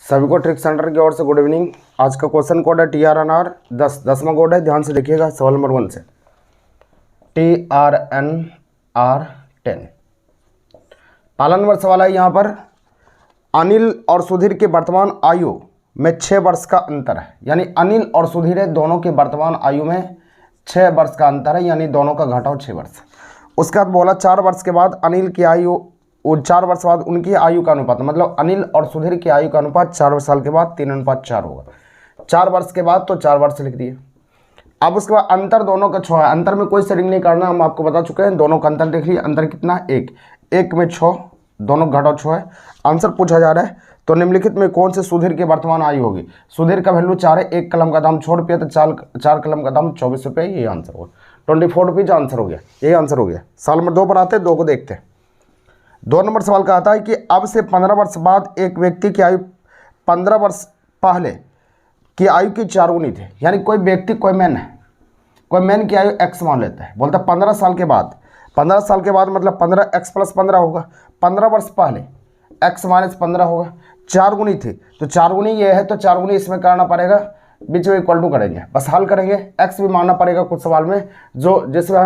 सभी को trick centre की ओर से गुड इवनिंग। आज का क्वेश्चन कोड है TRNR 10, 10वां कोड है। ध्यान से देखिएगा सवाल नंबर 1 से। TRNR 10 पहला नंबर सवाल है यहाँ पर, अनिल और सुधीर की वर्तमान आयु में 6 वर्ष का अंतर है। यानी अनिल और सुधीर दोनों की वर्तमान आयु में 6 वर्ष का अंतर है, यानी दोनों का घटाव 6 वर्ष। उसके बाद बोला 4 वर्ष के बाद अनिल की आयु, 4 वर्ष बाद उनकी आयु का अनुपात, मतलब अनिल और सुधीर की आयु का अनुपात 4 साल के बाद 3:4 होगा। 4 वर्ष के बाद तो 4 वर्ष लिख दिए। अब उसके बाद अंतर दोनों का 6 है। अंतर में कोई सेटिंग नहीं करना, हम आपको बता चुके हैं। दोनों का अंतर देख लीजिए, अंतर कितना, 1 में 6, दोनों घटाव 6 है। आंसर पूछा जा रहा है तो निम्नलिखित में कौन से सुधीर की वर्तमान आयु होगी। सुधीर का वैल्यू 4 है, 1 कलम का दाम 6 रुपये, तो 4 कलम का दाम 24 रुपये। ये आंसर होगा, 24 रुपीज आंसर हो गया। यही आंसर हो गया। सवाल नंबर 2 पर आते हैं, 2 को देखते हैं। 2 नंबर सवाल का आता है कि अब से 15 वर्ष बाद एक व्यक्ति की आयु 15 वर्ष पहले की आयु की 4 गुनी थी। यानी कोई व्यक्ति, कोई मैन की आयु x मान लेता है। बोलता है 15 साल के बाद, 15 साल के बाद मतलब 15x + 15 होगा। 15 वर्ष पहले x - 15 होगा। 4 गुनी थी तो 4 गुनी ये है, तो 4 गुनी इसमें करना पड़ेगा, बीच में इक्वल टू करेंगे, बस हल करेंगे। x भी मानना पड़ेगा कुछ सवाल में, जो जिसमें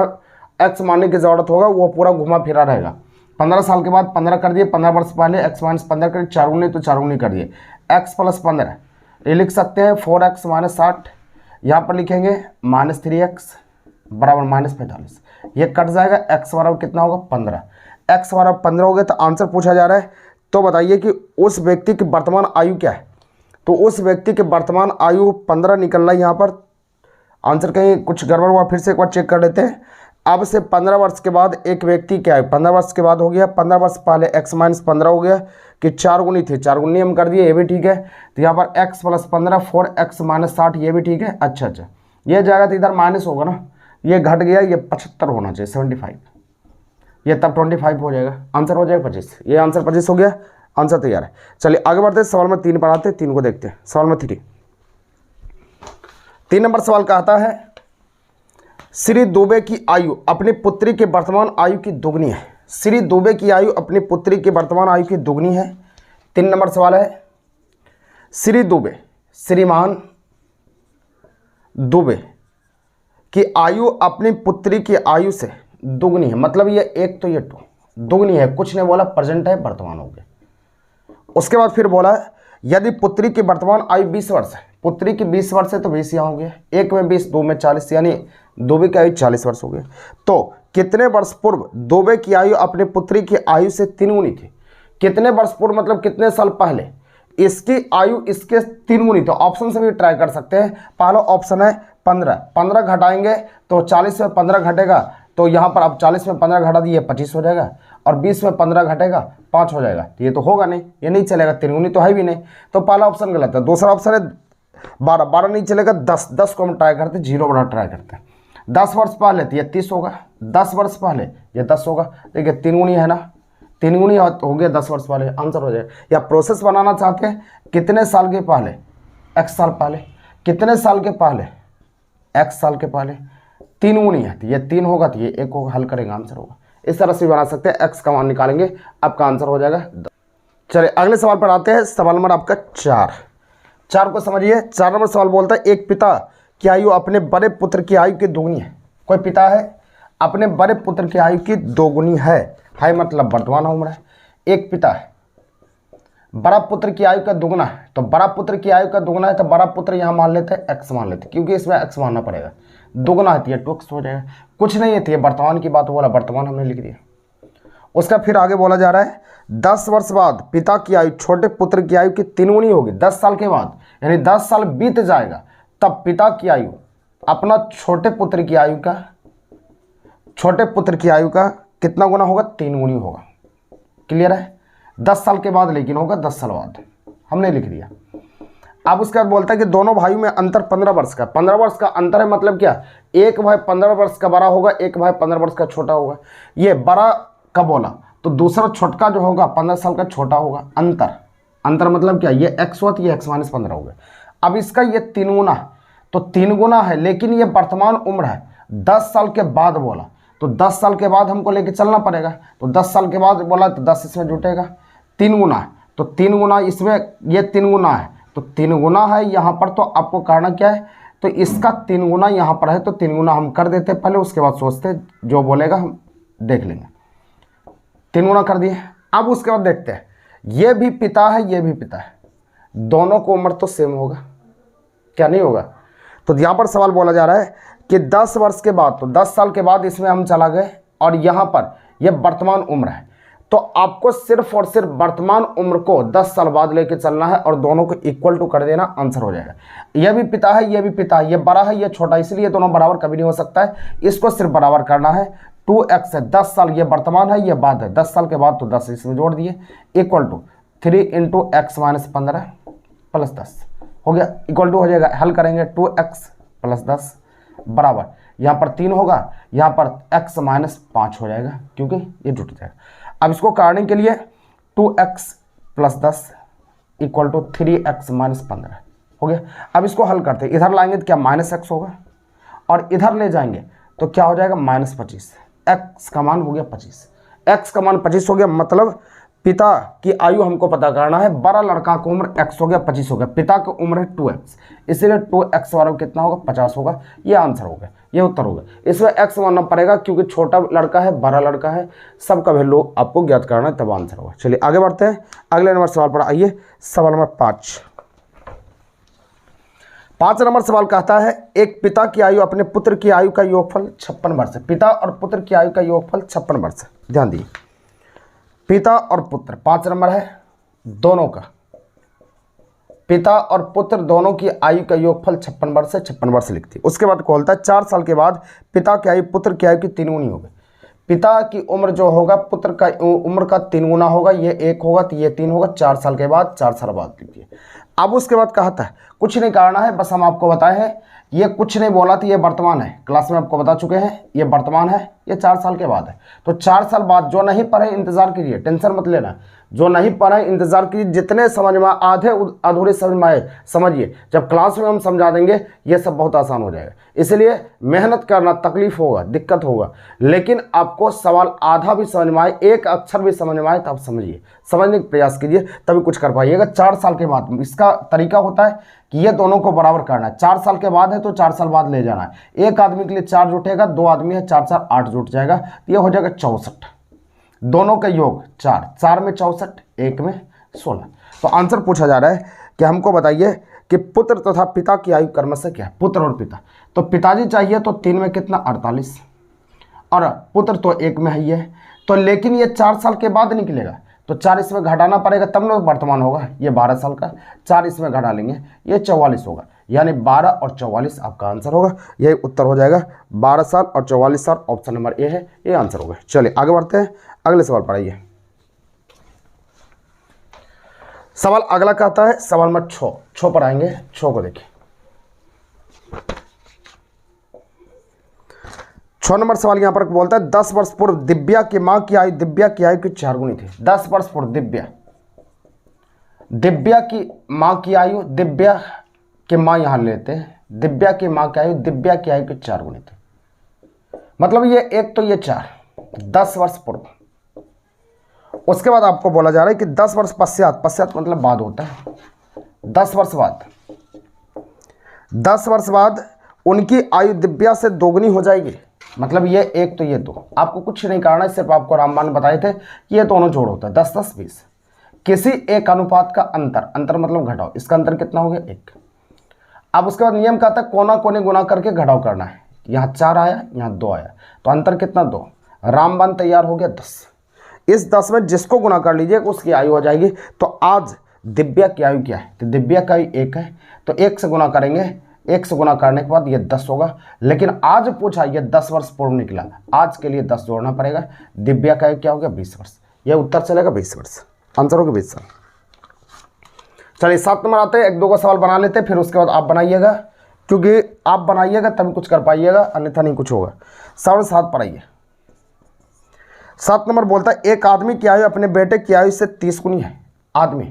x मानने की ज़रूरत होगा वो पूरा घुमा फिरा रहेगा। 15 साल के बाद 15 कर दिए, 15 वर्ष पहले x - 15 कर 4 गुनी, तो 4 गुनी कर दिए। x + 15 ये लिख सकते हैं 4x - 60, यहाँ पर लिखेंगे -3x बराबर -45। ये कट जाएगा, x बराबर कितना होगा 15। x बराबर 15 हो गया। तो आंसर पूछा जा रहा है, तो बताइए कि उस व्यक्ति की वर्तमान आयु क्या है। तो उस व्यक्ति की वर्तमान आयु 15 निकल रहा है यहाँ पर। आंसर कहीं कुछ गड़बड़ हुआ, फिर से एक बार चेक कर लेते हैं। अब से 15 वर्ष के बाद एक व्यक्ति क्या है, 15 वर्ष के बाद हो गया। 15 वर्ष पहले x - 15 हो गया कि 4 गुनी थी, 4 गुनी हम कर दिए, ये भी ठीक है। तो यहाँ पर x + 15 4x - 60, ये भी ठीक है। अच्छा, ये जाएगा तो इधर माइनस होगा ना, ये घट गया, ये 75 होना चाहिए, 75, ये तब 25 हो जाएगा। आंसर हो जाएगा 25। ये आंसर 25 हो गया, आंसर तैयार है। चलिए आगे बढ़ते हैं, सवाल में 3 पर आते हैं, 3 को देखते हैं। सवाल में 3 नंबर सवाल का आता है, श्री दुबे की आयु अपनी पुत्री के वर्तमान आयु की दुगनी है। श्री दुबे की आयु अपनी पुत्री के वर्तमान आयु की दुगनी है। 3 नंबर सवाल है, श्री दुबे, श्रीमान दुबे की आयु अपनी पुत्री की आयु से दुगनी है। मतलब ये 1 तो ये 2 दुगनी है, कुछ नहीं बोला, प्रेजेंट है, वर्तमान हो गया। उसके बाद फिर बोला यदि पुत्री की वर्तमान आयु 20 वर्ष है, पुत्री की 20 वर्ष है तो 20 यहाँ हो गया, 1 में 20 2 में 40, यानी दुबे की आयु 40 वर्ष हो गई। तो कितने वर्ष पूर्व दुबे की आयु अपने पुत्री की आयु से 3 गुनी थी। कितने वर्ष पूर्व मतलब कितने साल पहले इसकी आयु इसके 3 गुनी। तो ऑप्शन से भी ट्राई कर सकते हैं। पहला ऑप्शन है 15 घटाएंगे तो 40 में 15 घटेगा, तो यहाँ पर अब 40 में 15 घटा दिए 25 हो जाएगा, और 20 में 15 घटेगा 5 हो जाएगा। तो ये तो होगा नहीं, ये नहीं चलेगा, 3 गुनी तो है भी नहीं। तो पहला ऑप्शन गलत है। दूसरा ऑप्शन है 12 नहीं चलेगा, 10 को हम ट्राई करते, 0 बड़ा ट्राई करते हैं। 10 वर्ष पहले तो ये 30 होगा, 10 वर्ष पहले ये 10 होगा। देखिए 3 गुनी है ना, 3 गुनी हो गया 10 वर्ष पहले, आंसर हो जाएगा। या प्रोसेस बनाना चाहते हैं, कितने साल के पहले, x साल पहले, कितने साल के पहले, x साल के पहले। 3 गुनी है तो ये 3 होगा, तो ये 1 होगा, हल करेंगे, आंसर होगा। इस तरह से भी बना सकते हैं, x का मान निकालेंगे, आपका आंसर हो जाएगा 10। चलिए अगले सवाल पर आते हैं। सवाल नंबर आपका 4 को समझिए। 4 नंबर सवाल बोलता है, एक पिता की आयु अपने बड़े पुत्र की आयु की दोगुनी है। कोई पिता है, अपने बड़े पुत्र की आयु की दोगुनी है मतलब वर्तमान उम्र है। एक पिता है, बड़ा पुत्र की आयु का दुगना है, तो बड़ा पुत्र की आयु का दुगना है तो बड़ा पुत्र यहाँ मान लेते हैं, x मान लेते हैं, क्योंकि इसमें x मानना पड़ेगा। दुगना है तो ये 2x हो जाएगा। कुछ नहीं है तो ये वर्तमान की बात बोला, वर्तमान हमने लिख दिया। उसका फिर आगे बोला जा रहा है, 10 वर्ष बाद पिता की आयु छोटे पुत्र की आयु की 3 गुनी होगी। 10 साल के बाद, यानी 10 साल बीत जाएगा, तब पिता की आयु अपना छोटे पुत्र की आयु का कितना गुना होगा, 3 गुनी होगा। क्लियर है। 10 साल के बाद लेकिन होगा, 10 साल बाद हमने लिख दिया। अब उसके बाद बोलता है कि दोनों भाइयों में अंतर 15 वर्ष का। 15 वर्ष का अंतर है मतलब क्या, एक भाई 15 वर्ष का बड़ा होगा, एक भाई 15 वर्ष का छोटा होगा। ये बड़ा का बोला तो दूसरा छोटका जो होगा 15 साल का छोटा होगा। अंतर मतलब क्या, ये x हुआ तो ये x - 15 हो गया। अब इसका ये 3 गुना, तो 3 गुना है, लेकिन ये वर्तमान उम्र है। 10 साल के बाद बोला तो 10 साल के बाद हमको लेके चलना पड़ेगा। तो 10 साल के बाद बोला तो 10 इसमें जुटेगा, 3 गुना तो 3 गुना इसमें, ये 3 गुना है तो 3 गुना है यहाँ पर, तो आपको करना क्या है, तो इसका 3 गुना यहाँ पर है तो 3 गुना हम कर देते पहले, उसके बाद सोचते जो बोलेगा हम देख लेंगे। 3 गुना कर दिए। अब उसके बाद देखते हैं, ये भी पिता है ये भी पिता है, दोनों को उम्र तो सेम होगा, क्या नहीं होगा। तो यहाँ पर सवाल बोला जा रहा है कि 10 वर्ष के बाद, तो 10 साल के बाद इसमें हम चला गए और यहाँ पर यह वर्तमान उम्र है, तो आपको सिर्फ और सिर्फ वर्तमान उम्र को 10 साल बाद लेके चलना है और दोनों को इक्वल टू कर देना, आंसर हो जाएगा। यह भी पिता है ये भी पिता है, ये बड़ा है ये छोटा, इसलिए दोनों बराबर कभी नहीं हो सकता है, इसको सिर्फ बराबर करना है। 2x है, 10 साल ये वर्तमान है ये बाद है, 10 साल के बाद तो 10 इसमें जोड़ दिए, इक्वल टू 3 × x - 15 + 10 हो गया, इक्वल टू हो जाएगा। हल करेंगे 2x + 10 बराबर, यहाँ पर 3 होगा, यहाँ पर x - 5 हो जाएगा क्योंकि ये जुट जाएगा। अब इसको काटने के लिए 2x + 10 = 3x - 15 हो गया। अब इसको हल करते हैं, इधर लाएंगे तो क्या -x होगा और इधर ले जाएंगे तो क्या हो जाएगा -25, x का मान हो गया 25, x का मान 25 हो गया। मतलब पिता की आयु हमको पता करना है, बड़ा लड़का की उम्र x हो गया 25 हो गया, पिता की उम्र है 2x, इसलिए 2x वाला कितना होगा 50 होगा, ये आंसर होगा, ये उत्तर होगा। इसमें x मानना पड़ेगा क्योंकि छोटा लड़का है बड़ा लड़का है, सबका वैल्यू आपको ज्ञात करना है तब आंसर होगा। चलिए आगे बढ़ते हैं, अगले नंबर सवाल पर आइए, सवाल नंबर 5। 5 नंबर सवाल कहता है, एक पिता की आयु अपने पुत्र की आयु का योगफल 56 वर्ष है। पिता और पुत्र की आयु का योगफल 56 वर्ष है, ध्यान दिए, पिता और पुत्र 5 नंबर है, दोनों का पिता और पुत्र दोनों की आयु का योगफल 56 वर्ष है, 56 वर्ष लिखती है। उसके बाद बोलता है 4 साल के बाद पिता की आयु पुत्र की आयु की 3 गुनी होगी। पिता की उम्र जो होगा पुत्र का उम्र का 3 गुना होगा, ये 1 होगा तो ये 3 होगा, 4 साल के बाद 4 साल बाद लिखिए। अब उसके बाद कहता है कुछ नहीं करना है, बस हम आपको बताए हैं, ये कुछ नहीं बोला तो ये वर्तमान है, क्लास में आपको बता चुके हैं, ये वर्तमान है, ये 4 साल के बाद है। तो 4 साल बाद जो नहीं पढ़े इंतजार कीजिए, टेंशन मत लेना, जो नहीं पढ़े इंतजार कीजिए, जितने समझ में आधे अधूरे समझ में आए समझिए, जब क्लास में हम समझा देंगे ये सब बहुत आसान हो जाएगा। इसलिए मेहनत करना, तकलीफ होगा, दिक्कत होगा, लेकिन आपको सवाल आधा भी समझ में आए, एक अक्षर भी समझ में आए तो आप समझिए, समझने का प्रयास कीजिए, तभी कुछ कर पाइएगा। 4 साल के बाद इसका तरीका होता है कि ये दोनों को बराबर करना है। 4 साल के बाद है तो 4 साल बाद ले जाना है। एक आदमी के लिए 4 जुटेगा, 2 आदमी है 4 4 8 जुट जाएगा, तो ये हो जाएगा 64। दोनों का योग 4, 4 में 64, 1 में 16। तो आंसर पूछा जा रहा है कि हमको बताइए कि पुत्र तथा पिता की आयु क्रमशः क्या है। पुत्र और पिता, तो पिताजी चाहिए तो 3 में कितना 48 और पुत्र तो 1 में है ये, तो लेकिन ये 4 साल के बाद निकलेगा तो 4 इसमें घटाना पड़ेगा तब ना वर्तमान होगा। ये 12 साल का, 4 इसमें घटा लेंगे ये 44 होगा, यानी 12 और 44 आपका आंसर होगा। यही उत्तर हो जाएगा, 12 साल और 44 साल, ऑप्शन नंबर ए है, ये आंसर होगा। चलिए आगे बढ़ते हैं, अगले सवाल पढ़ाइए। सवाल अगला कहता है, सवाल नंबर 6 पर आएंगे, 6 को देखिए। 6 नंबर सवाल यहाँ पर बोलता है 10 वर्ष पूर्व दिव्या की माँ की आयु दिव्या की आयु की 4 गुनी थी। 10 वर्ष पूर्व दिव्या की माँ की आयु, दिव्या की माँ यहाँ लेते हैं, दिव्या की माँ की आयु दिव्या की आयु की 4 गुनी थी। मतलब ये 1 तो ये 4, 10 वर्ष पूर्व। उसके बाद आपको बोला जा रहा है कि 10 वर्ष पश्चात, पश्चात मतलब बाद होता है, 10 वर्ष बाद, 10 वर्ष बाद उनकी आयु दिव्या से दोगुनी हो जाएगी। मतलब ये 1 तो ये 2, आपको कुछ नहीं करना है, सिर्फ आपको रामबाण बताए थे कि ये दोनों जोड़ होता है 10 10 20। किसी एक अनुपात का अंतर, अंतर मतलब घटाओ, इसका अंतर कितना हो गया 1। अब उसके बाद नियम कहता है कोना कोने गुना करके घटाव करना है। यहाँ 4 आया, यहाँ 2 आया, तो अंतर कितना 2। रामबाण तैयार हो गया 10। इस 10 में जिसको गुना कर लीजिए उसकी आयु हो जाएगी। तो आज दिव्या की आयु क्या है, तो दिव्या का आयु 1 है, तो 1 से गुना करेंगे, 1 से गुना करने के बाद ये 10 होगा। लेकिन आज पूछा ये 10 वर्ष पूर्व निकला, आज के लिए 10 जोड़ना पड़ेगा। दिव्या का आयु क्या हो गया 20 वर्ष, यह उत्तर चलेगा 20 वर्ष, आंसर होगा 20 साल। चलिए 7 नंबर आते हैं, 1 2 का सवाल बना लेते हैं, फिर उसके बाद आप बनाइएगा, क्योंकि आप बनाइएगा तभी कुछ कर पाइएगा, अन्यथा नहीं कुछ होगा। सवाल 7 पर आइए। 7 नंबर बोलता है एक आदमी की आयु अपने बेटे की आयु से 30 गुनी है। आदमी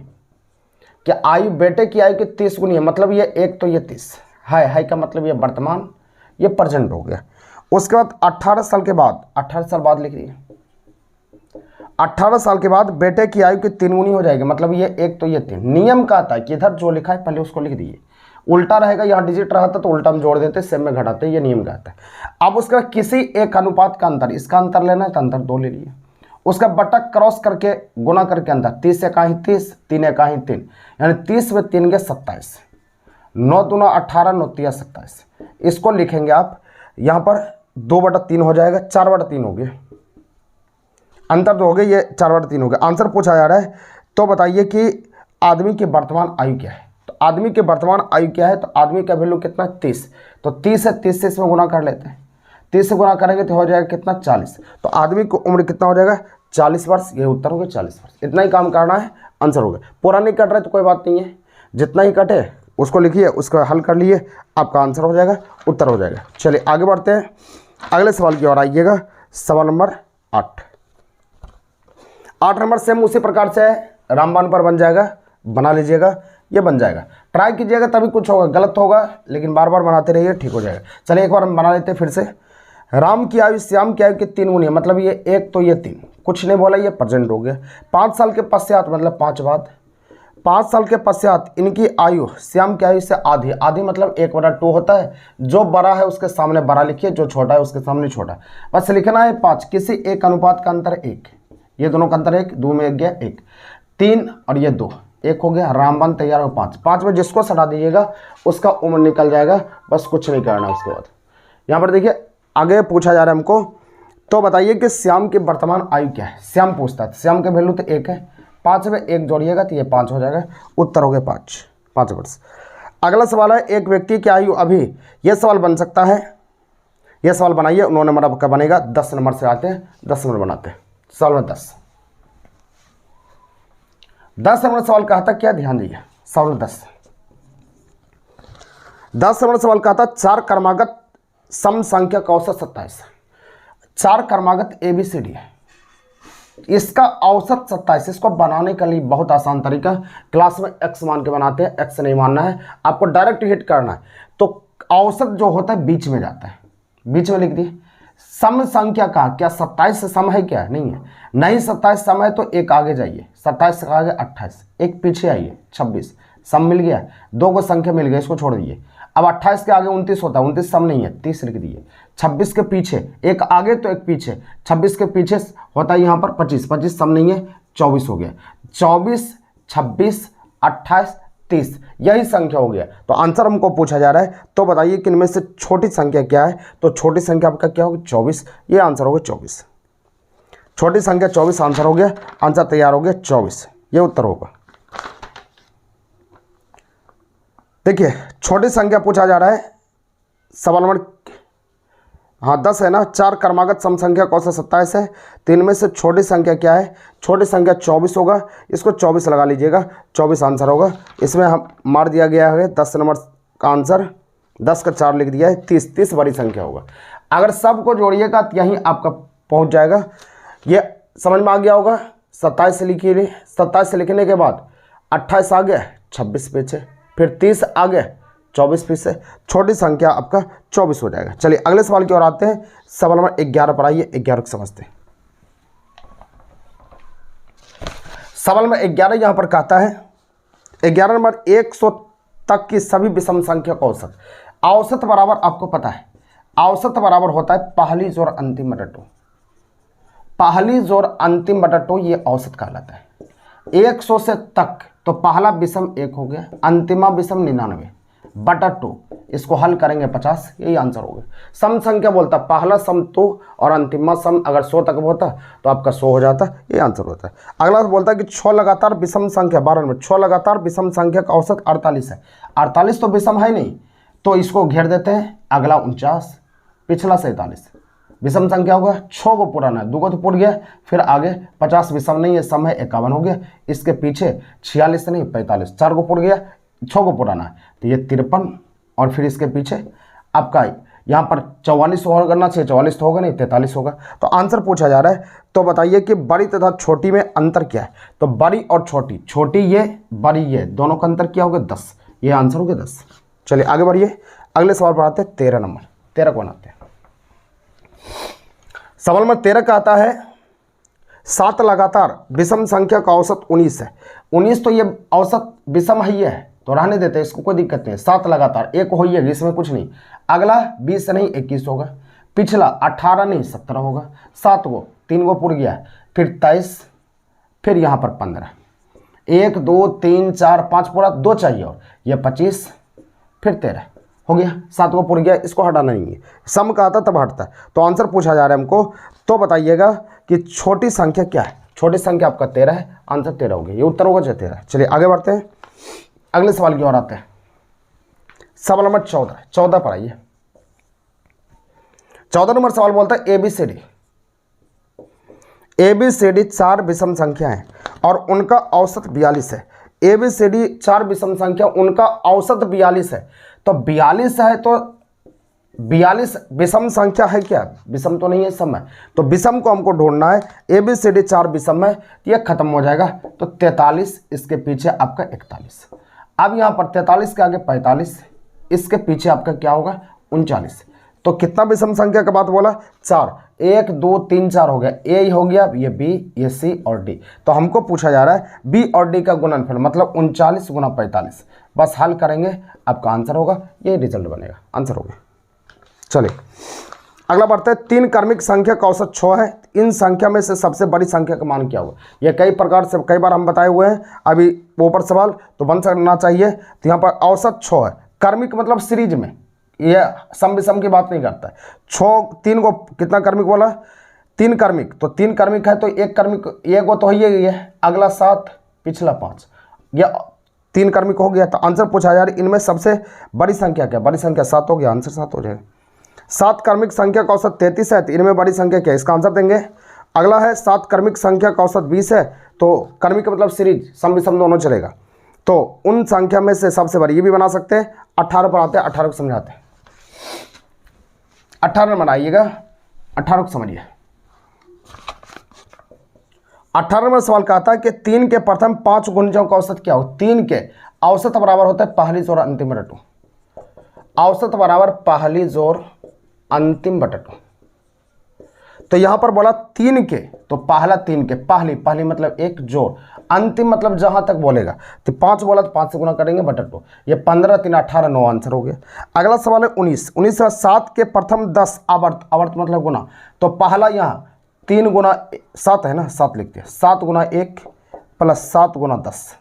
की आयु बेटे की आयु की 30 गुनी है, मतलब ये 1 तो ये 30 है का मतलब ये वर्तमान, ये प्रेजेंट हो गया। उसके बाद 18 साल के बाद, 18 साल बाद लिख रही है, 18 साल के बाद बेटे की आयु की 3 गुनी हो जाएगी, मतलब ये 1 तो ये 3। नियम का आता है कि इधर जो लिखा है पहले उसको लिख दीजिए, उल्टा रहेगा, यहाँ डिजिट रहा था तो उल्टा हम जोड़ देते, सेम में घटाते, ये नियम का आता है। अब उसका किसी एक अनुपात का अंतर, इसका अंतर लेना है तो अंतर 2 ले लिए, उसका बटा क्रॉस करके गुना करके अंतर, 30 एकाही 30, 3 एकाही 3, यानी 30 में 3 के 27, 9 दूना 18, 9 तिया 27। इसको लिखेंगे आप यहाँ पर 2/3 हो जाएगा, 4/3 हो गया, अंतर तो हो गया, ये 4/3 हो गया। आंसर पूछा जा रहा है तो बताइए कि आदमी की वर्तमान आयु क्या है। तो आदमी की वर्तमान आयु क्या है, तो आदमी का वैल्यू कितना 30, तो 30 है, 30 से इसमें गुना कर लेते हैं, 30 से गुना करेंगे तो हो जाएगा कितना 40। तो आदमी को उम्र कितना हो जाएगा 40 वर्ष, ये उत्तर हो गया 40 वर्ष। इतना ही काम करना है, आंसर हो गया। पूरा नहीं कट रहा तो कोई बात नहीं है, जितना ही कटे उसको लिखिए, उसका हल कर लिए, आपका आंसर हो जाएगा, उत्तर हो जाएगा। चलिए आगे बढ़ते हैं, अगले सवाल की ओर आइएगा। सवाल नंबर 8 नंबर सेम उसी प्रकार से रामबाण पर बन जाएगा, बना लीजिएगा, ये बन जाएगा। ट्राई कीजिएगा तभी कुछ होगा, गलत होगा लेकिन बार बार बनाते रहिए, ठीक हो जाएगा। चलिए एक बार हम बना लेते हैं फिर से। राम की आयु श्याम की आयु की 3 गुनी है, मतलब ये 1 तो ये 3, कुछ नहीं बोला, ये प्रेजेंट हो गया। 5 साल के पश्चात, मतलब 5 बाद, 5 साल के पश्चात इनकी आयु श्याम की आयु से आधी, आधी मतलब 1/2 होता है। जो बड़ा है उसके सामने बड़ा लिखिए, जो छोटा है उसके सामने छोटा, बस लिखना है 5। किसी एक अनुपात का अंतर 1, ये दोनों का अंतर 1, 2 में 1 गया 1, 3 और ये 2, 1 हो गया। रामबाण तैयार हो 5, 5 में जिसको सटा दीजिएगा उसका उम्र निकल जाएगा, बस कुछ नहीं करना। उसके बाद यहाँ पर देखिए आगे पूछा जा रहा है हमको, तो बताइए कि श्याम की वर्तमान आयु क्या है। श्याम पूछता है, श्याम के वैल्यू तो 1 है, 5 में 1 जोड़िएगा तो ये 5 हो जाएगा, उत्तर हो गया 5 वर्ष। अगला सवाल है, एक व्यक्ति की आयु अभी, ये सवाल बन सकता है, ये सवाल बनाइए, 9 नंबर का बनेगा। 10 नंबर से आते हैं, 10 नंबर बनाते हैं। सवाल में 10 नंबर सवाल कहा था क्या, ध्यान दीजिए। सवाल 10 नंबर सवाल कहा था 4 क्रमागत सम संख्या का औसत 27, 4 क्रमागत ABCD है, इसका औसत 27। इसको बनाने के लिए बहुत आसान तरीका, क्लास में x मान के बनाते हैं, x नहीं मानना है आपको, डायरेक्ट हिट करना है। तो औसत जो होता है बीच में जाता है, बीच में लिख दिए। सम संख्या का क्या 27 से सम है क्या, नहीं है, नहीं 27 सम है तो एक आगे जाइए, 27 से आगे 28, एक पीछे आइए 26, सम मिल गया, 2 को संख्या मिल गया, इसको छोड़ दीजिए। अब 28 के आगे 29 होता है, 29 सम नहीं है, 30 लिख दिए। 26 के पीछे एक आगे तो एक पीछे, 26 के पीछे होता है यहाँ पर 25, 25 सम नहीं है, 24 हो गया। 24, 26, 28, 30 यही संख्या हो गया। तो आंसर हमको पूछा जा रहा है, तो बताइए कि इनमें से छोटी संख्या क्या है। तो छोटी संख्या आपका क्या होगी 24, ये आंसर हो गया 24, छोटी संख्या 24 आंसर हो गया। आंसर तैयार हो गया 24, ये उत्तर होगा। देखिए छोटी संख्या पूछा जा रहा है, सवाल नंबर 10 है ना। 4 क्रमागत सम संख्या का औसत 27 है, तो इनमें से छोटी संख्या क्या है, छोटी संख्या 24 होगा, इसको 24 लगा लीजिएगा, 24 आंसर होगा। इसमें हम मार दिया गया है 10 नंबर का आंसर, 10 का 4 लिख दिया है, 30, 30 बड़ी संख्या होगा। अगर सबको जोड़िएगा तो यहीं आपका पहुंच जाएगा, ये समझ में आ गया होगा। 27 लिखिए, 27 लिखने के बाद 28 आ गया, 26 पीछे, फिर 30 आ गया, 24 पीछे, छोटी संख्या आपका 24 हो जाएगा। चलिए अगले सवाल की ओर आते हैं। सवाल नंबर 11 पर आइए, 11 को समझते हैं। सवाल नंबर 11 यहाँ पर कहता है, 11 नंबर 100 तक की सभी विषम संख्या का औसत। औसत बराबर आपको पता है, औसत बराबर होता है पहली जोड़ अंतिम बटा 2, पहली जोड़ अंतिम बटा 2, ये औसत कहलाता है। 100 से तक तो पहला विषम 1 हो गया, अंतिमा विषम 99 बटा 2, इसको हल करेंगे 50, यही आंसर हो गया। सम संख्या बोलता पहला सम 2 और अंतिमा सम अगर 100 तक होता तो आपका 100 हो जाता, ये आंसर होता है। अगला बोलता है कि 6 लगातार विषम संख्या 12 में, 6 लगातार विषम संख्या का औसत 48 है। 48 तो विषम है नहीं, तो इसको घेर देते हैं। अगला 49, पिछला 47, विषम संख्या होगा। 6 को पुराना है, 2 को तो पुर गया, फिर आगे 50 विषम नहीं है, सम है 51 हो गया। इसके पीछे 46 नहीं 45, 4 को पुर गया, 6 को पुराना है तो ये 53, और फिर इसके पीछे आपका यहाँ पर 44 होगा, करना चाहिए 44 तो होगा नहीं, 43 होगा। तो आंसर पूछा जा रहा है, तो बताइए कि बड़ी तथा छोटी में अंतर क्या है। तो बड़ी और छोटी, छोटी ये बड़ी ये, दोनों का अंतर क्या होगा 10, ये आंसर हो गया 10। चलिए आगे बढ़िए, अगले सवाल पर आते हैं। 13 नंबर, 13 को बनाते हैं। सवाल नंबर 13 का आता है, 7 लगातार विषम संख्या का औसत 19 है। 19 तो ये औसत विषम ही है तो रहने देते हैं, इसको कोई दिक्कत नहीं। 7 लगातार, एक हो ही है इसमें कुछ नहीं। अगला 20 नहीं 21 होगा, पिछला 18 नहीं 17 होगा, 7 गो 3 गो पुर गया, फिर 23, फिर यहाँ पर 15, 1 2 3 4 5 पूरा 2 चाहिए और ये 25, फिर 13 हो गया, 7 को पुर गया, इसको हटाना नहीं है। सम का आता तब हटता है। तो आंसर पूछा जा रहा है हमको, तो बताइएगा कि छोटी संख्या क्या है। छोटी संख्या आपका 13 है, आंसर 13 हो गया, ये उत्तर होगा 13। चलिए आगे बढ़ते हैं, अगले सवाल की ओर आते हैं। सवाल नंबर 14 पर आइए। 14 नंबर सवाल बोलता है ABCD 4 विषम संख्या है और उनका औसत 42 है। ABCD 4 विषम संख्या, उनका औसत 42 है। तो 42 है तो 42 विषम संख्या है क्या? विषम तो नहीं है, सम है। तो विषम को हमको ढूंढना है। ABCD 4 विषम है, ये खत्म हो जाएगा। तो 43, इसके पीछे आपका 41। अब यहाँ पर 43 के आगे 45, इसके पीछे आपका क्या होगा 39। तो कितना विषम संख्या का बात बोला? 4। 1 2 3 4 हो गया, ए हो गया, ये बी, ये सी और डी। तो हमको पूछा जा रहा है बी और डी का गुणनफल, मतलब 39 गुना 45। बस हल करेंगे, आपका आंसर होगा, ये रिजल्ट बनेगा, आंसर होगा। चलिए अगला बढ़ते हैं। 3 क्रमिक संख्या का औसत 6 है। इन संख्या में से सबसे बड़ी संख्या का मान क्या होगा? ये कई प्रकार से कई बार हम बताए हुए हैं, अभी ऊपर सवाल तो बन सकना चाहिए। तो यहाँ पर औसत 6 है। क्रमिक मतलब सीरीज में, ये सम विषम की बात नहीं करता है। 6 3 को कितना क्रमिक बोला? 3 क्रमिक। तो 3 क्रमिक है तो एक क्रमिक, एक वो तो ही है, अगला 7, पिछला 5, या 3 क्रमिक हो गया। तो आंसर पूछा जा रहा है इनमें सबसे बड़ी संख्या क्या? बड़ी संख्या 7 हो गया, आंसर 7 हो जाएगा। 7 क्रमिक संख्या का औसत 33 है, तो इनमें बड़ी संख्या क्या है? इसका आंसर देंगे। अगला है 7 क्रमिक संख्या का औसत 20 है। तो क्रमिक मतलब सीरीज, सम विषम दोनों चलेगा। तो उन संख्या में से सबसे बड़ी, ये भी बना सकते हैं। 18 पर आते हैं, 18 को समझाते हैं। 18 बनाइएगा, 18 को समझिए। 18 नंबर सवाल कहता है कि 3 के प्रथम 5 गुणजों का औसत क्या हो? 3 के औसत बराबर होता है पहली जोड़ अंतिम बटा 2। औसत बराबर पहली जोड़ अंतिम बटा 2। तो यहां पर बोला 3 के, तो पहला 3 के, पहली मतलब एक जोड़, अंतिम मतलब जहां तक बोलेगा। तो 5 बोला तो 5 से गुना करेंगे बटा 2, ये 15 3 18 9 आंसर हो गया। अगला सवाल है 19 में 7 के प्रथम 10 आवर्त मतलब गुना। तो पहला यहाँ 3 गुना 7 है ना, 7 लिखते हैं, 7 गुना 1 प्लस 7 गुना 10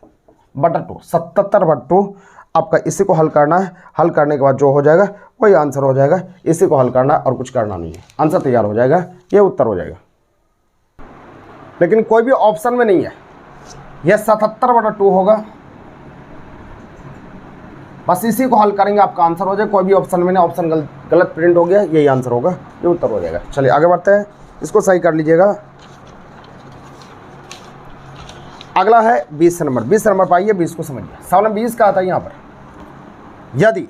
बटा 2, 77 बटा 2। आपका इसी को हल करना है, हल करने के बाद जो हो जाएगा वही आंसर हो जाएगा। इसी को हल करना है और कुछ करना नहीं है, आंसर तैयार हो जाएगा, ये उत्तर हो जाएगा। लेकिन कोई भी ऑप्शन में नहीं है, यह 77 बटा 2 होगा। बस इसी को हल करेंगे, आपका आंसर हो जाएगा। कोई भी ऑप्शन में नहीं, ऑप्शन गलत प्रिंट हो गया, यही आंसर होगा, ये उत्तर हो जाएगा। चलिए आगे बढ़ते हैं, इसको सही कर लीजिएगा। अगला है 20 नंबर। 20 नंबर पाइए, 20 को समझिए। सवाल नंबर 20 का आता है यहाँ पर, यदि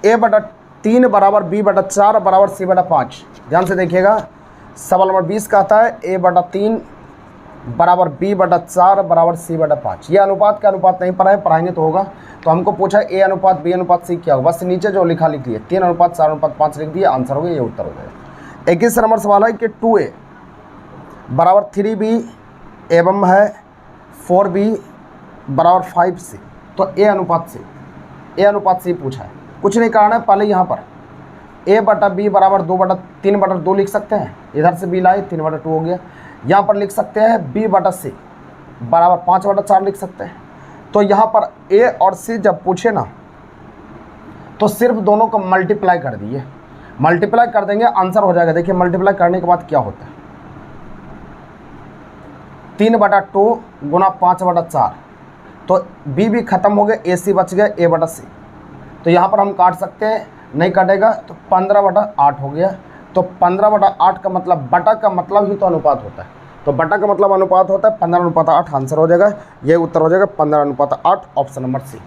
a बटा 3 बराबर b बटा 4 बराबर c बटा 5। ध्यान से देखिएगा, सवाल नंबर 20 का आता है a बटा 3 बराबर b बटा 4 बराबर c बटा 5। ये अनुपात का अनुपात नहीं पढ़ा है, पढ़ाएंगे तो होगा। तो हमको पूछा a अनुपात b अनुपात c क्या होगा, बस नीचे जो लिखा लिख दिए, 3 अनुपात 4 अनुपात 5 लिख दिए, आंसर हो गया, ये उत्तर हो जाएगा। 21 नंबर सवाल है कि 2a बराबर 3b एवं है 4b बराबर 5c। तो a अनुपात c पूछा है, कुछ नहीं करना है। पहले यहाँ पर a बटा b बराबर 2 बटा 3 बटा 2 लिख सकते हैं, इधर से b लाए 3 बटा 2 हो गया। यहाँ पर लिख सकते हैं b बटा c बराबर 5 बटा 4 लिख सकते हैं। तो यहाँ पर a और c जब पूछे ना, तो सिर्फ दोनों को मल्टीप्लाई कर दिए, मल्टीप्लाई कर देंगे, आंसर हो जाएगा। देखिए मल्टीप्लाई करने के बाद क्या होता है, 3 बटा 2 गुना 5 बटा 4। तो b भी खत्म हो गया, ए सी बच गया, a बटा c। तो यहाँ पर हम काट सकते हैं, नहीं कटेगा, तो 15 बटा 8 हो गया। तो 15 बटा 8 का मतलब, बटा का मतलब ही तो अनुपात होता है, तो बटा का मतलब अनुपात होता है, 15 अनुपात 8 आंसर हो जाएगा, ये उत्तर हो जाएगा 15 अनुपात 8, ऑप्शन नंबर सी।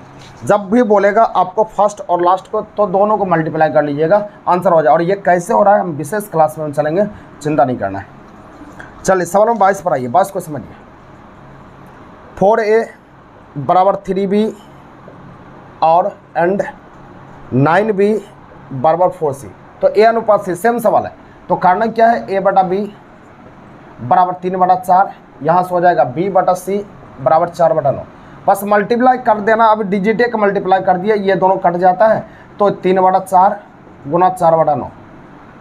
जब भी बोलेगा आपको फर्स्ट और लास्ट को, तो दोनों को मल्टीप्लाई कर लीजिएगा, आंसर हो जाएगा। और ये कैसे हो रहा है हम विशेष क्लास में चलेंगे, चिंता नहीं करना है। चलिए सवाल नंबर 22 पर आइए, 22 को समझिए। 4a बराबर 3b और एंड 9b बराबर 4c। तो a अनुपात c, सेम सवाल है। तो करना क्या है, a बटा b बराबर 3/4, यहाँ से हो जाएगा B/C बराबर 4/9। बस मल्टीप्लाई कर देना, अब डिजिट का मल्टीप्लाई कर दिया, ये दोनों कट जाता है तो 3/4 गुना 4/9,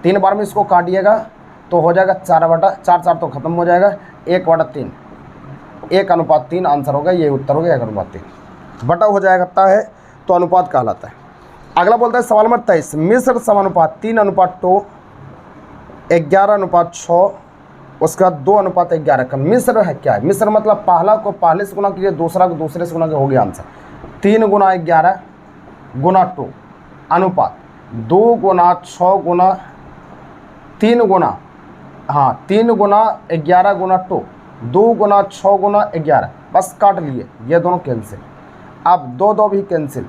3 बार में इसको काटिएगा तो हो जाएगा 4/4 तो खत्म हो जाएगा, 1/3, 1:3 आंसर होगा, ये उत्तर हो गया 1/3। बटा हो जाएगा है तो अनुपात कहलाता है। अगला बोलता है सवाल नंबर 23, मिश्र समानुपात 3:2, 11:6, उसका 2:11 का मिश्र है। क्या है मिश्र? मतलब पहला को पहले से गुना कीजिए, दूसरा को दूसरे से गुना कीजिए, हो गया आंसर। 3 × 11 गुना 2 अनुपात 2 × 6 गुना 3 गुना 3 × 11 गुना 2, 2 × 6 गुना 11, बस काट लिए, ये दोनों कैंसिल। अब 2 भी कैंसिल,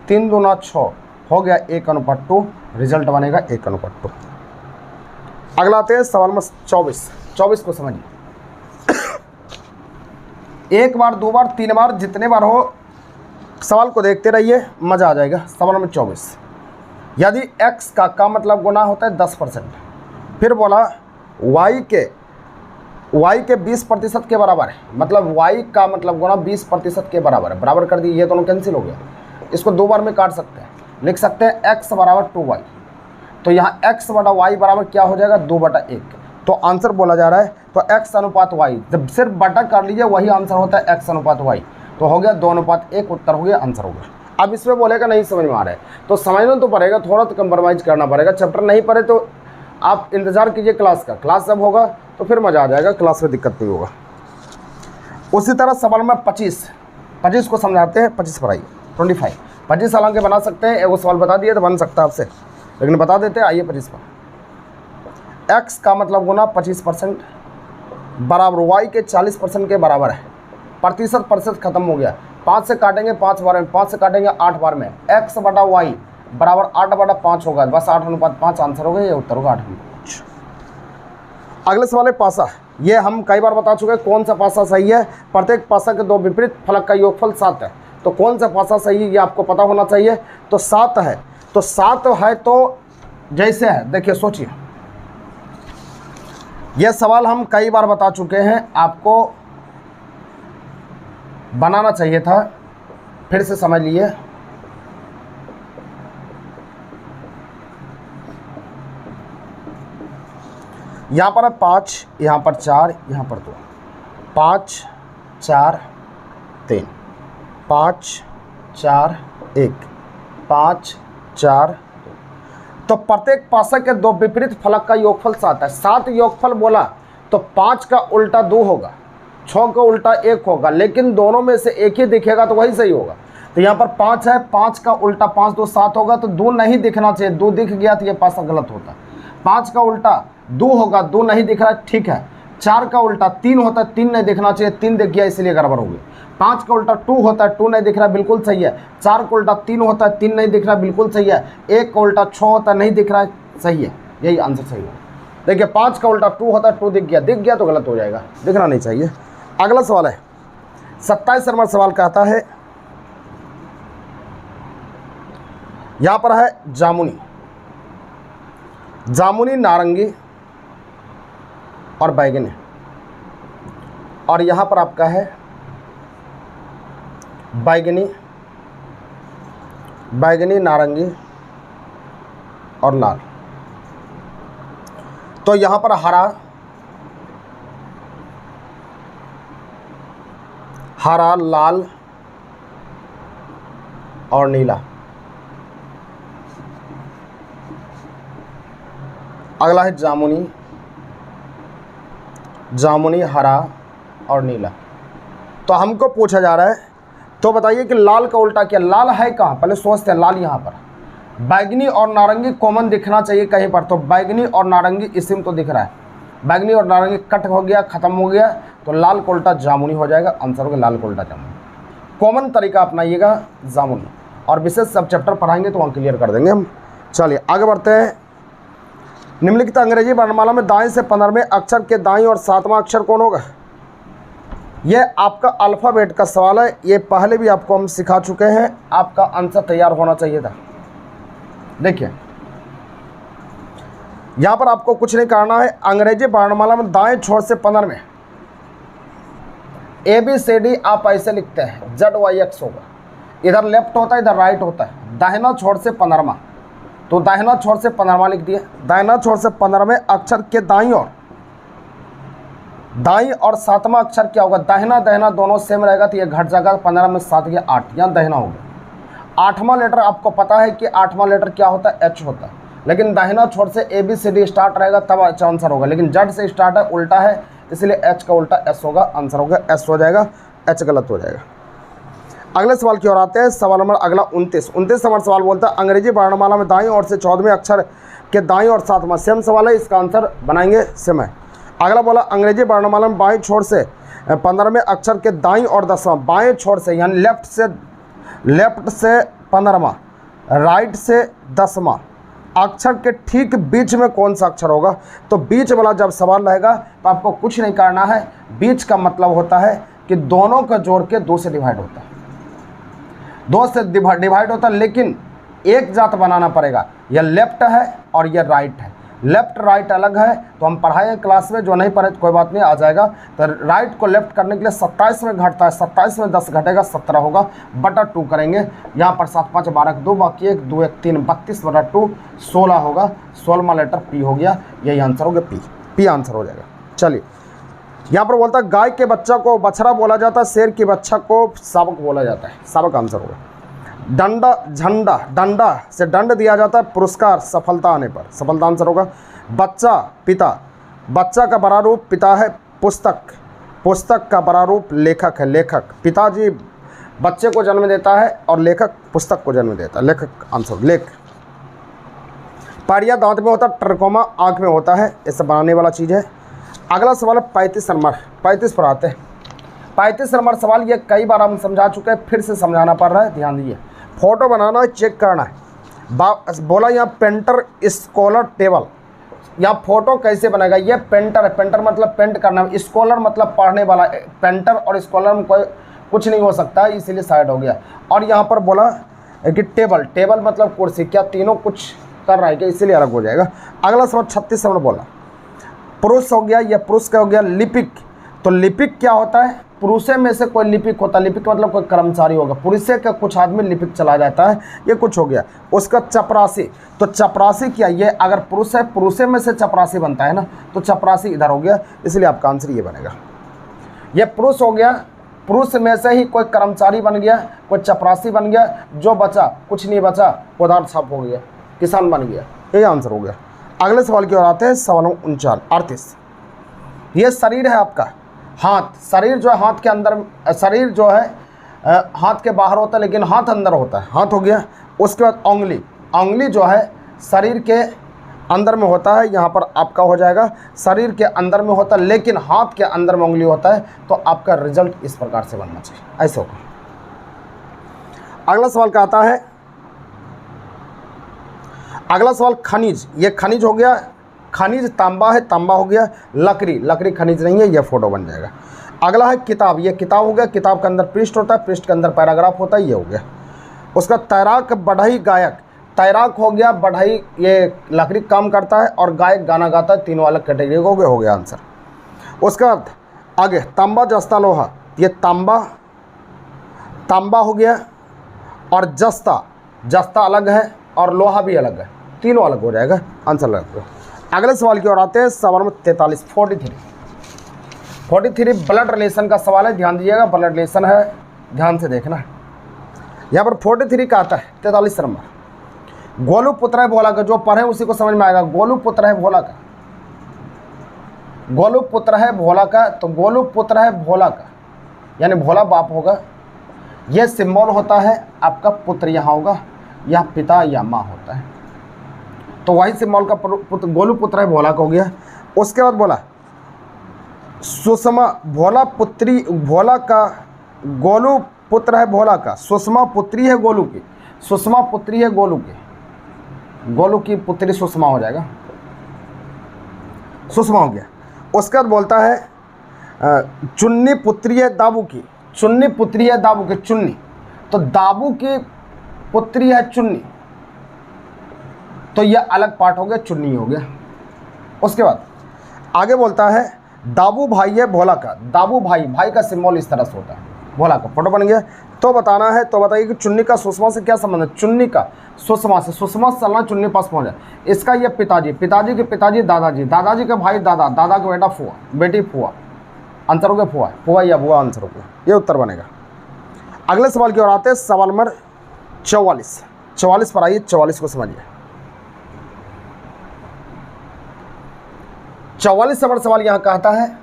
3 दूना 6 हो गया 1:2, रिजल्ट बनेगा 1:2। अगला आते हैं सवाल नंबर 24 को समझिए। एक बार, 2 बार, 3 बार, जितने बार हो सवाल को देखते रहिए, मज़ा आ जाएगा। सवाल नंबर 24, यदि x का मतलब गुना होता है 10%, फिर बोला y के 20% के बराबर है, मतलब y का मतलब गुना 20% के बराबर है। बराबर कर दिए, ये दोनों कैंसिल हो गया। इसको 2 बार में काट सकते हैं, लिख सकते हैं x बराबर 2y, तो यहाँ x/y बराबर क्या हो जाएगा 2/1। तो आंसर बोला जा रहा है तो x अनुपात y, जब सिर्फ बटा कर लीजिए वही आंसर होता है x अनुपात y, तो हो गया 2:1, उत्तर हो गया, आंसर हो गया। अब इसमें बोलेगा नहीं समझ में आ रहा है तो समझना तो पड़ेगा, थोड़ा तो कंप्रोमाइज़ करना पड़ेगा। चैप्टर नहीं पढ़े तो आप इंतज़ार कीजिए क्लास का, क्लास जब होगा तो फिर मज़ा आ जाएगा, क्लास में दिक्कत नहीं होगा। उसी तरह सवाल में 25 को समझाते हैं। 25 पर आइए, 25 हालांकि बना सकते हैं, एगो सवाल बता दिए तो बन सकता है आपसे, लेकिन बता देते हैं। आइए 25 पर, x का मतलब गुना 25% बराबर y के 40% के बराबर है। प्रतिशत खत्म हो गया, 5 से काटेंगे 5 बार में, 5 से काटेंगे 8 बार में, x/y बराबर 8/5 होगा, बस 8:5 आंसर हो गया, ये उत्तर होगा 8/5। अगले सवाल है पासा। ये हम कई बार बता चुके हैं कौन सा पासा सही है। प्रत्येक पासा के 2 विपरीत फलक का योगफल 7 है, तो कौन सा पासा सही है ये आपको पता होना चाहिए। तो 7 है, तो 7 है तो जैसे है, देखिए सोचिए, यह सवाल हम कई बार बता चुके हैं, आपको बनाना चाहिए था, फिर से समझ लिए। यहाँ पर है 5, यहाँ पर 4, यहाँ पर 2, 5 4 3, 5 4 1, 5 4 2। तो प्रत्येक पासा के 2 विपरीत फलक का योगफल 7 है। 7 योगफल बोला तो 5 का उल्टा 2 होगा, 6 का उल्टा 1 होगा, लेकिन दोनों में से एक ही दिखेगा तो वही सही होगा। तो यहाँ पर 5 है, 5 का उल्टा 5 2 7 होगा, तो 2 नहीं दिखना चाहिए, 2 दिख गया तो ये पासा गलत होता। 5 का उल्टा 2 होगा, 2 नहीं दिख रहा है, ठीक है। 4 का उल्टा 3 होता है, 3 नहीं दिखना चाहिए, 3 दिख गया इसलिए गड़बड़ हो गई। 5 का उल्टा 2 होता है, 2 नहीं दिख रहा है, बिल्कुल सही है। 4 का उल्टा 3 होता है, 3 नहीं दिख रहा है, बिल्कुल सही है। 1 का उल्टा 6 होता है, नहीं दिख रहा है, सही है, यही आंसर सही है। देखिए 5 का उल्टा 2 होता है, 2 दिख गया तो गलत हो जाएगा, दिखना नहीं चाहिए। अगला सवाल है 27 नंबर सवाल कहता है, यहाँ पर है जामुनी, नारंगी और बैगनी, और यहाँ पर आपका है बैगनी, नारंगी और लाल। तो यहाँ पर हरा, लाल और नीला। अगला है जामुनी, हरा और नीला। तो हमको पूछा जा रहा है, तो बताइए कि लाल का उल्टा क्या? लाल है कहाँ, पहले सोचते हैं। लाल यहाँ पर, बैगनी और नारंगी कॉमन दिखना चाहिए कहीं पर, तो बैगनी और नारंगी इसी में तो दिख रहा है। बैगनी और नारंगी कट हो गया, खत्म हो गया, तो लाल को उल्टा जामुनी हो जाएगा, आंसर होगा लाल को उल्टा जामुनी। कॉमन तरीका अपनाइएगा जामुनी, और विशेष सब चैप्टर पढ़ाएंगे तो वहाँ क्लियर कर देंगे हम। चलिए आगे बढ़ते हैं। निम्नलिखित अंग्रेजी वर्णमाला में दाएं से 15वें अक्षर के दाईं और 7वां अक्षर कौन होगा? यह आपका अल्फ़ाबेट का सवाल है, ये पहले भी आपको हम सिखा चुके हैं, आपका आंसर तैयार होना चाहिए था। देखिए यहाँ पर आपको कुछ नहीं करना है। अंग्रेजी वर्णमाला में दाएं छोर से 15 में ABCD आप ऐसे लिखते हैं, ZYX होगा, इधर लेफ्ट होता है इधर राइट होता है, दाहिना छोर से 15वां, तो दाहिना छोर से 15वां लिख दिए। दाहिना छोर से 15वें अक्षर के दाईं और 7वां अक्षर क्या होगा, दाहिना दाहिना दोनों सेम रहेगा, तो ये घट जाएगा, 15 में 7 गया 8, यहाँ दाहिना हो गया। 8वां लेटर आपको पता है कि 8वां लेटर क्या होता है, H होता है, लेकिन दाहिना छोर से ABCD स्टार्ट रहेगा तब अच्छा आंसर होगा, लेकिन जड से स्टार्ट है उल्टा है, इसलिए H का उल्टा S होगा, आंसर होगा S हो जाएगा, H गलत हो जाएगा। अगले सवाल की ओर आते हैं। सवाल नंबर अगला 29 नंबर सवाल बोलता है अंग्रेजी वर्णमाला में दाईं ओर से 14वें अक्षर के दाईं और 7वां, सेम सवाल है, इसका आंसर बनाएंगे सेम है। अगला बोला अंग्रेजी वर्णमाला में बाएं छोर से 15वें अक्षर के दाईं और 10वां, बाएं छोर से यानी लेफ्ट से 15वां, राइट से 10वां अक्षर के ठीक बीच में कौन सा अक्षर होगा। तो बीच वाला जब सवाल रहेगा तो आपको कुछ नहीं करना है। बीच का मतलब होता है कि दोनों का जोड़ के 2 से डिवाइड होता है, 2 से डिवाइड होता है, लेकिन एक जात बनाना पड़ेगा। यह लेफ्ट है और यह राइट है, लेफ्ट राइट अलग है, तो हम पढ़ाएंगे क्लास में, जो नहीं पढ़े तो कोई बात नहीं, आ जाएगा। तो राइट को लेफ्ट करने के लिए 27 में घटता है, 27 में 10 घटेगा 17 होगा, बटा 2 करेंगे। यहाँ पर 7 5 12 2 बाकी 1 2 1 3 32 बटा 2 16 होगा, 16वां लेटर P हो गया, यही आंसर हो गया, P आंसर हो जाएगा। चलिए यहाँ पर बोलता है गाय के बच्चा को बछड़ा बोला जाता है, शेर के बच्चा को शावक बोला जाता है, शावक आंसर होगा। डंडा झंडा, डंडा से दंड दिया जाता है, पुरस्कार सफलता आने पर, सफलता आंसर होगा। बच्चा पिता, बच्चा का बड़ा रूप पिता है, पुस्तक, पुस्तक का बड़ा रूप लेखक है, लेखक, पिताजी बच्चे को जन्म देता है और लेखक पुस्तक को जन्म देता है, लेखक आंसर लेख। पारिया दांत में होता है, ट्रकोमा आँख में होता है, इससे बनाने वाला चीज़ है। अगला सवाल है 35 नंबर, 35 पर आते हैं। 35 नंबर सवाल ये कई बार हम समझा चुके हैं, फिर से समझाना पड़ रहा है, ध्यान दीजिए। फोटो बनाना है, चेक करना है। बोला यहाँ पेंटर स्कॉलर टेबल, यहाँ फोटो कैसे बनेगा, ये पेंटर है, पेंटर मतलब पेंट करना, स्कॉलर मतलब पढ़ने वाला, पेंटर और स्कॉलर में कोई कुछ नहीं हो सकता, इसीलिए साइड हो गया। और यहाँ पर बोला कि टेबल, टेबल मतलब कुर्सी, क्या तीनों कुछ कर रहा है क्या, इसीलिए अलग हो जाएगा। अगला सवाल 36 नंबर बोला पुरुष हो गया, यह पुरुष का हो गया। लिपिक, तो लिपिक क्या होता है, पुरुषे में से कोई लिपिक होता है, लिपिक मतलब कोई कर्मचारी होगा, पुरुषे का कुछ आदमी लिपिक चला जाता है, ये कुछ हो गया। उसका चपरासी, तो चपरासी क्या, ये अगर पुरुष है, पुरुषे में से चपरासी बनता है ना, तो चपरासी इधर हो गया, इसलिए आपका आंसर ये बनेगा। ये पुरुष हो गया, पुरुष में से ही कोई कर्मचारी बन गया, कोई चपरासी बन गया, जो बचा कुछ नहीं बचा, पदार्थ साफ हो गया, किसान बन गया, यही आंसर हो गया। अगले सवाल की ओर आते हैं, सवाल 38। ये शरीर है आपका, हाथ, शरीर जो है हाथ के अंदर, शरीर जो है हाथ के बाहर होता है, लेकिन हाथ अंदर होता है, हाथ हो गया। उसके बाद उंगली, उंगली जो है शरीर के अंदर में होता है, यहाँ पर आपका हो जाएगा शरीर के अंदर में होता है, लेकिन हाथ के अंदर में उंगली होता है, तो आपका रिजल्ट इस प्रकार से बनना चाहिए, ऐसे होगा। अगला सवाल का आता है, अगला सवाल खनिज, ये खनिज हो गया, खनिज तांबा है, तांबा हो गया। लकड़ी, लकड़ी खनिज नहीं है, यह फोटो बन जाएगा। अगला है किताब, ये किताब हो गया, किताब के अंदर पृष्ठ होता है, पृष्ठ के अंदर पैराग्राफ होता है, ये हो गया। उसका तैराक, बढ़ई, गायक, तैराक हो गया, बढ़ई ये लकड़ी काम करता है, और गायक गाना गाता है, तीनों अलग कैटेगरी हो गया आंसर। उसका आगे तांबा जस्ता लोहा, ये तांबा, तांबा हो गया, और जस्ता, जस्ता अलग है और लोहा भी अलग है, तीनों अलग हो जाएगा, आंसर लग। अगले सवाल की ओर आते हैं, सवाल नंबर 43 43 ब्लड रिलेशन का सवाल है, ध्यान दीजिएगा, ब्लड रिलेशन है, ध्यान से देखना। यहाँ पर 43 का आता है 43 नंबर। गोलू पुत्र है भोला का, जो पढ़े उसी को समझ में आएगा। गोलू पुत्र है भोला का, गोलू पुत्र है भोला का, तो गोलू पुत्र है भोला का यानी भोला बाप होगा। यह सिंबल होता है आपका, पुत्र यहाँ होगा, यह पिता या माँ होता है, तो वही सिंबल का पुत्र, गोलू पुत्र है भोला का हो गया। उसके बाद बोला सुषमा, भोला पुत्री, भोला का, गोलू पुत्र है भोला का, सुषमा पुत्री है गोलू की, सुषमा पुत्री है गोलू की, गोलू की पुत्री सुषमा हो जाएगा, सुषमा हो गया। उसके बाद बोलता है चुन्नी पुत्री है दाबू की, चुन्नी पुत्री है दाबू की, चुन्नी, तो दाबू की पुत्री है चुन्नी, तो यह अलग पार्ट हो गया, चुन्नी हो गया। उसके बाद आगे बोलता है दाबू भाई है भोला का, दाबू भाई, भाई का सिंबल इस तरह से होता है, भोला का फोटो बन गया। तो बताना है, तो बताइए कि चुन्नी का सुषमा से क्या संबंध है। चुन्नी का सुषमा से, सुषमा से चलना चुन्नी पास पहुँच जाए। इसका ये पिताजी, पिताजी के पिताजी दादाजी, दादाजी के भाई दादा, दादा का बेटा फुआ, बेटी फुआ, आंसर हो गया फुआ, फुआ या बुआ आंसर हो गया, ये उत्तर बनेगा। अगले सवाल की ओर आते हैं, सवाल नंबर 44। 44 पर आइए, 44 को समझिए। 44 नंबर सवाल यहाँ कहता है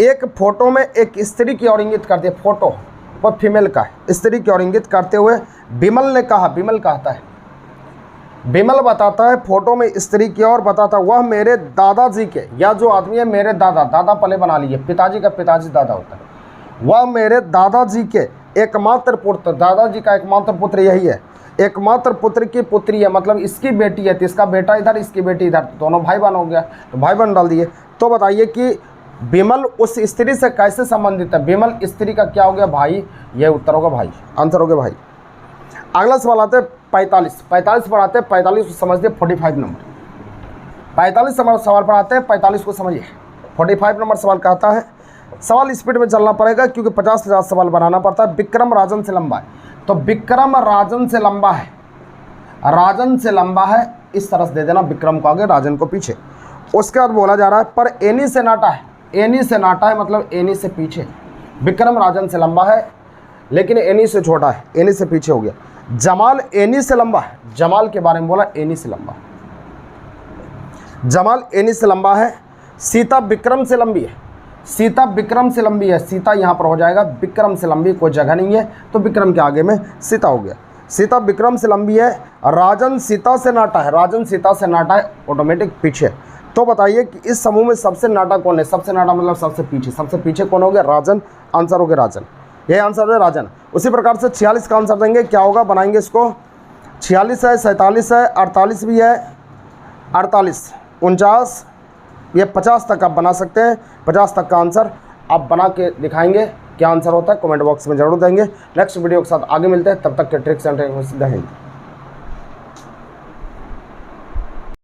एक फोटो में एक स्त्री की ओर इंगित करते, फोटो पर फीमेल का है, स्त्री की ओर इंगित करते हुए बिमल ने कहा, बिमल कहता है, बिमल बताता है फोटो में स्त्री की ओर बताता वह मेरे दादाजी के, या जो आदमी है मेरे दादा, दादा पले बना लीजिए, पिताजी का पिताजी दादा होता है, वह मेरे दादाजी के एकमात्र पुत्र, दादाजी का एकमात्र पुत्र यही है, एकमात्र पुत्र की पुत्री है, मतलब इसकी बेटी है, तो इसका बेटा इधर, इसकी बेटी इधर, दोनों भाई बहन हो गया, तो भाई बहन डाल दिए। तो बताइए कि बिमल उस स्त्री से कैसे संबंधित है, बिमल स्त्री का क्या हो गया, भाई, यह उत्तर होगा भाई, आंसर हो गया भाई। अगला सवाल आते हैं 45, 45 पर आते हैं, 45 को समझिए 45 नंबर, 45 नंबर सवाल पर आते हैं, 45 को समझिए। 45 नंबर सवाल कहता है, सवाल स्पीड में चलना पड़ेगा क्योंकि 50 सवाल बनाना पड़ता है। विक्रम राजन से लंबा है, तो विक्रम राजन से लंबा है, राजन से लंबा है, इस तरह से दे देना, विक्रम को आगे राजन को पीछे। उसके बाद बोला जा रहा है पर एनी से नाटा है, एनी से नाटा है मतलब एनी से पीछे, विक्रम राजन से लंबा है लेकिन एनी से छोटा है, एनी से पीछे हो गया। जमाल एनी से लंबा है, जमाल के बारे में बोला एनी से लंबा, जमाल एनी से लंबा है। सीता विक्रम से लंबी है, सीता विक्रम से लंबी है, सीता यहाँ पर हो जाएगा, विक्रम से लंबी कोई जगह नहीं है, तो विक्रम के आगे में सीता हो गया, सीता विक्रम से लंबी है। राजन सीता से नाटा है, राजन सीता से नाटा है, ऑटोमेटिक पीछे। तो बताइए कि इस समूह में सबसे नाटा कौन है, सबसे नाटा मतलब सबसे पीछे कौन हो गया, राजन, आंसर हो गया राजन, यही आंसर है राजन। उसी प्रकार से 46 का आंसर देंगे, क्या होगा, बनाएंगे इसको, 46 है, 47 है, 48 भी है, 48, 49, ये 50 तक आप बना सकते हैं, 50 तक का आंसर आप बना के दिखाएंगे, क्या आंसर होता है कमेंट बॉक्स में जरूर देंगे। नेक्स्ट वीडियो के साथ आगे मिलते हैं, तब तक के ट्रिक्स एंड ट्रिक्स।